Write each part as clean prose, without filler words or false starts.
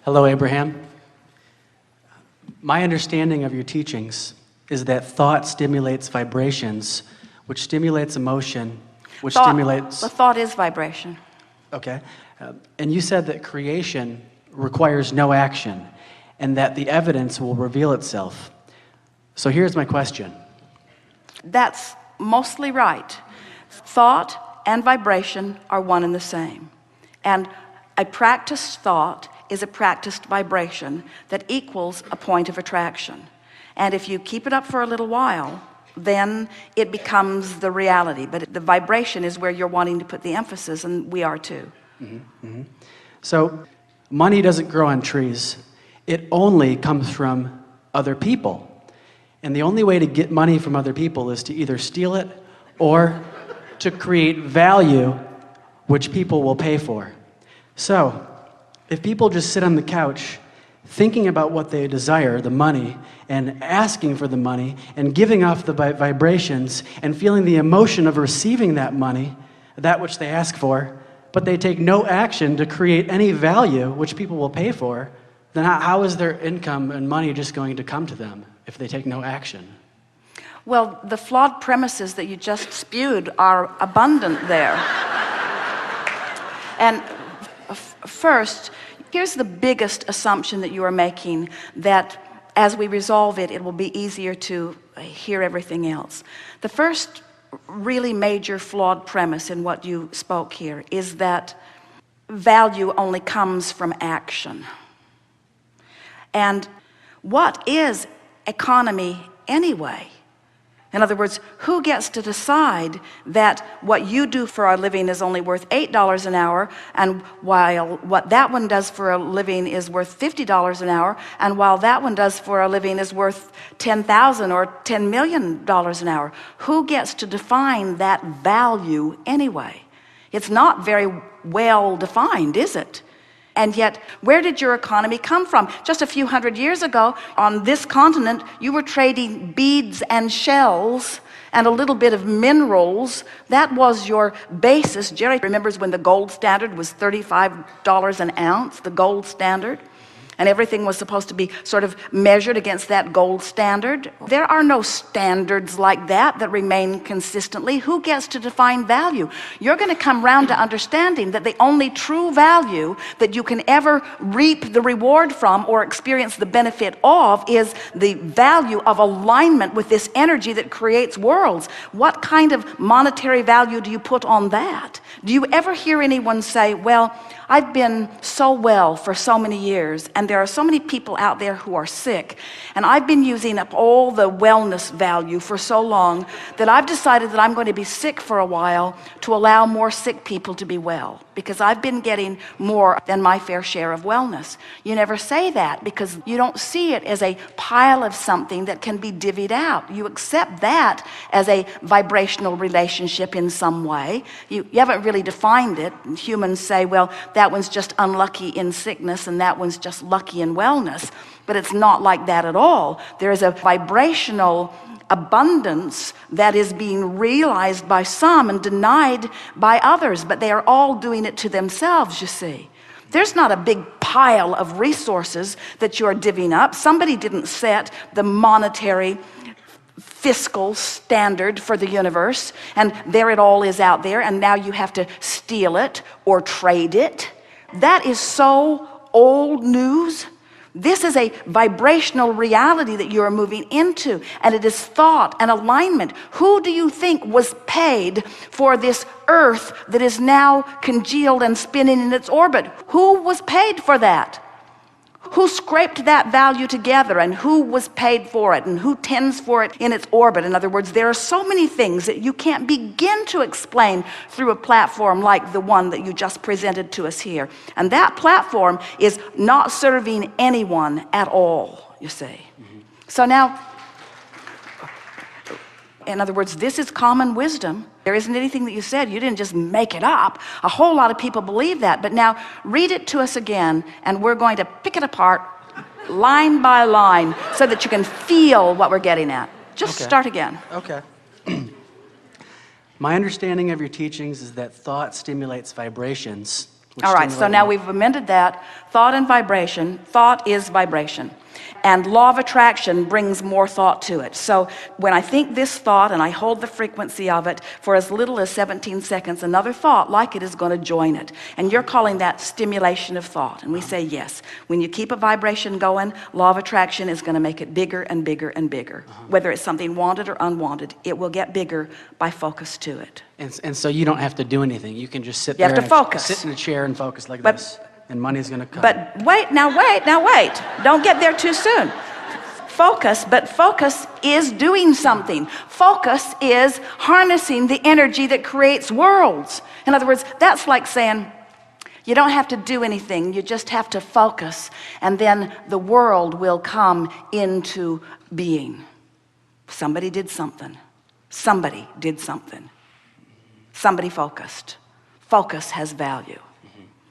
Hello, Abraham. My understanding of your teachings is that thought stimulates vibrations, which stimulates emotion, which stimulates... The thought is vibration. Okay. And you said that creation requires no action, and that the evidence will reveal itself. So here's my question. That's mostly right. Thought and vibration are one and the same. And a practiced thought is a practiced vibration that equals a point of attraction. And if you keep it up for a little while, then it becomes the reality. But the vibration is where you're wanting to put the emphasis, and we are too. So money doesn't grow on trees. It only comes from other people. And the only way to get money from other people is to either steal it or to create value which people will pay for. So if people just sit on the couch thinking about what they desire, the money, and asking for the money, and giving off the vibrations, and feeling the emotion of receiving that money, that which they ask for, but they take no action to create any value which people will pay for, then how is their income and money just going to come to them if they take no action? Well, the flawed premises that you just spewed are abundant there. And first, here's the biggest assumption that you are making, that as we resolve it, it will be easier to hear everything else. The first really major flawed premise in what you spoke here is that value only comes from action. And what is economy anyway? In other words, who gets to decide that what you do for a living is only worth $8 an hour, and while what that one does for a living is worth $50 an hour, and while that one does for a living is worth $10,000 or $10 million an hour? Who gets to define that value anyway? It's not very well defined, is it? And yet, where did your economy come from? Just a few hundred years ago, on this continent, you were trading beads and shells and a little bit of minerals. That was your basis. Jerry remembers when the gold standard was $35 an ounce, the gold standard. And everything was supposed to be sort of measured against that gold standard. There are no standards like that remain consistently. Who gets to define value? You're going to come round to understanding that the only true value that you can ever reap the reward from or experience the benefit of is the value of alignment with this energy that creates worlds. What kind of monetary value do you put on that? Do you ever hear anyone say, well, I've been so well for so many years, and there are so many people out there who are sick, and I've been using up all the wellness value for so long that I've decided that I'm going to be sick for a while to allow more sick people to be well, because I've been getting more than my fair share of wellness. You never say that because you don't see it as a pile of something that can be divvied out. You accept that as a vibrational relationship in some way. You haven't really defined it. Humans say, well, that one's just unlucky in sickness and that one's just lucky in wellness. But it's not like that at all. There is a vibrational abundance that is being realized by some and denied by others, but they are all doing it to themselves, you see. There's not a big pile of resources that you're divvying up. Somebody didn't set the monetary fiscal standard for the universe, and there it all is out there, and now you have to steal it or trade it. That is so old news. This is a vibrational reality that you are moving into, and it is thought and alignment. Who do you think was paid for this earth that is now congealed and spinning in its orbit? Who was paid for that? Who scraped that value together, and who was paid for it, and who tends for it in its orbit? In other words, there are so many things that you can't begin to explain through a platform like the one that you just presented to us here. And that platform is not serving anyone at all, you see. So now, in other words, this is common wisdom. There isn't anything that you said. You didn't just make it up. A whole lot of people believe that. But now read it to us again, and we're going to pick it apart line by line so that you can feel what we're getting at. Just start again. Okay. My understanding of your teachings is that thought stimulates vibrations, which All right, so stimulate now you. we've amended that. Thought and vibration. Thought is vibration. And law of attraction brings more thought to it. So when I think this thought and I hold the frequency of it for as little as 17 seconds, another thought like it is going to join it. And you're calling that stimulation of thought. And we say yes. When you keep a vibration going, law of attraction is going to make it bigger and bigger and bigger. Whether it's something wanted or unwanted, it will get bigger by focus to it. And so you don't have to do anything. You can just sit You there have to focus. sit in a chair and focus like But- this. And money's going to come. But wait. Don't get there too soon. Focus, but focus is doing something. Focus is harnessing the energy that creates worlds. In other words, that's like saying, you don't have to do anything, you just have to focus, and then the world will come into being. Somebody did something. Somebody did something. Somebody focused. Focus has value.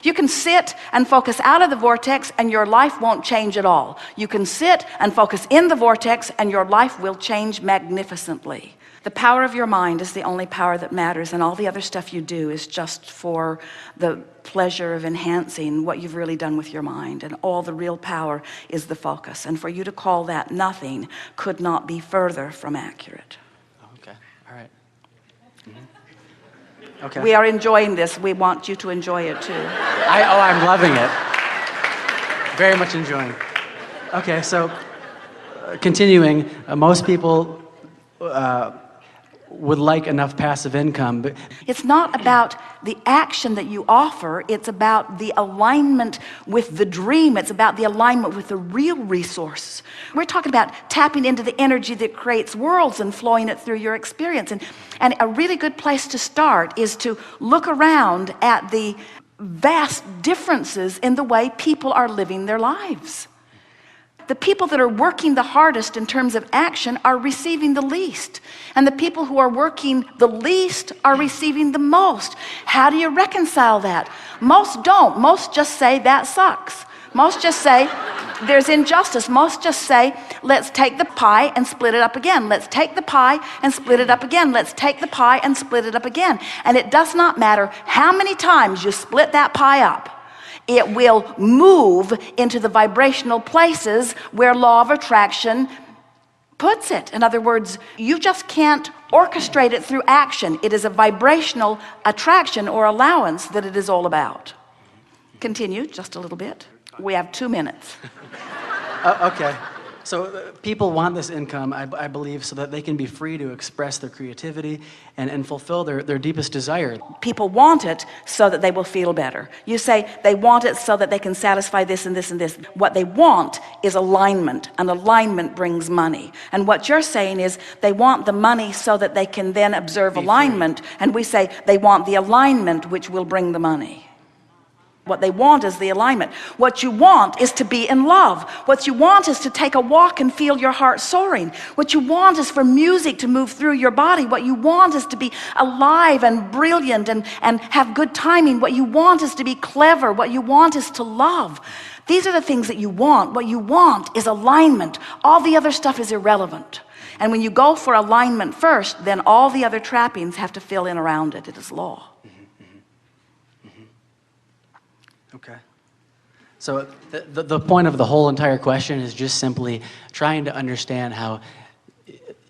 You can sit and focus out of the vortex and your life won't change at all. You can sit and focus in the vortex and your life will change magnificently. The power of your mind is the only power that matters, and all the other stuff you do is just for the pleasure of enhancing what you've really done with your mind, and all the real power is the focus. And for you to call that nothing could not be further from accurate. Okay, all right. Okay. We are enjoying this. We want you to enjoy it too. I'm loving it. Very much enjoying. Okay, so continuing, most people would like enough passive income, but It's not about the action that you offer, it's about the alignment with the dream. It's about the alignment with the real resource. We're talking about tapping into the energy that creates worlds and flowing it through your experience. And a really good place to start is to look around at the vast differences in the way people are living their lives. The people that are working the hardest in terms of action are receiving the least. And the people who are working the least are receiving the most. How do you reconcile that? Most don't. Most just say that sucks. Most just say there's injustice. Most just say, let's take the pie and split it up again. Let's take the pie and split it up again. Let's take the pie and split it up again. And it does not matter how many times you split that pie up. It will move into the vibrational places where law of attraction puts it. In other words, you just can't orchestrate it through action. It is a vibrational attraction or allowance that it is all about. Continue just a little bit. We have 2 minutes. okay. So people want this income, I believe, so that they can be free to express their creativity and fulfill their deepest desire. People want it so that they will feel better. You say they want it so that they can satisfy this and this and this. What they want is alignment, and alignment brings money. And what you're saying is they want the money so that they can then observe alignment, and we say they want the alignment which will bring the money. What they want is the alignment. What you want is to be in love. What you want is to take a walk and feel your heart soaring. What you want is for music to move through your body. What you want is to be alive and brilliant and have good timing. What you want is to be clever. What you want is to love. These are the things that you want. What you want is alignment. All the other stuff is irrelevant. And when you go for alignment first, then all the other trappings have to fill in around it. It is law. Okay. So the point of the whole entire question is just simply trying to understand how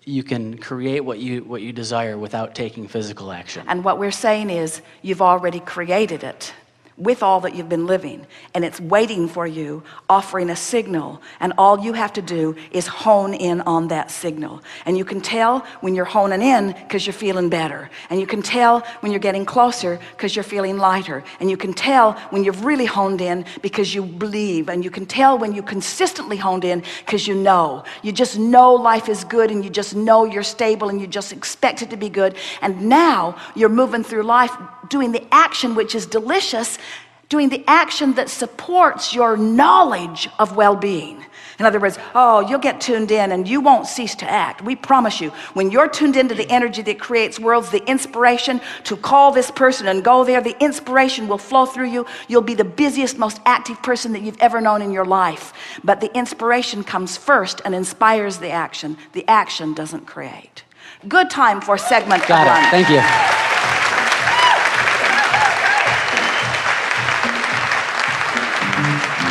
you can create what you desire without taking physical action. And what we're saying is you've already created it with all that you've been living, and it's waiting for you, offering a signal, and all you have to do is hone in on that signal. And you can tell when you're honing in because you're feeling better, and you can tell when you're getting closer because you're feeling lighter, and you can tell when you've really honed in because you believe, and you can tell when you consistently honed in because you just know life is good, and you just know you're stable, and you just expect it to be good. And now you're moving through life doing the action which is delicious, doing the action that supports your knowledge of well-being. In other words, you'll get tuned in and you won't cease to act. We promise you, when you're tuned into the energy that creates worlds, the inspiration to call this person and go there, the inspiration will flow through you. You'll be the busiest, most active person that you've ever known in your life. But the inspiration comes first and inspires the action. The action doesn't create. Good time for segment Got one. it. Thank you. you.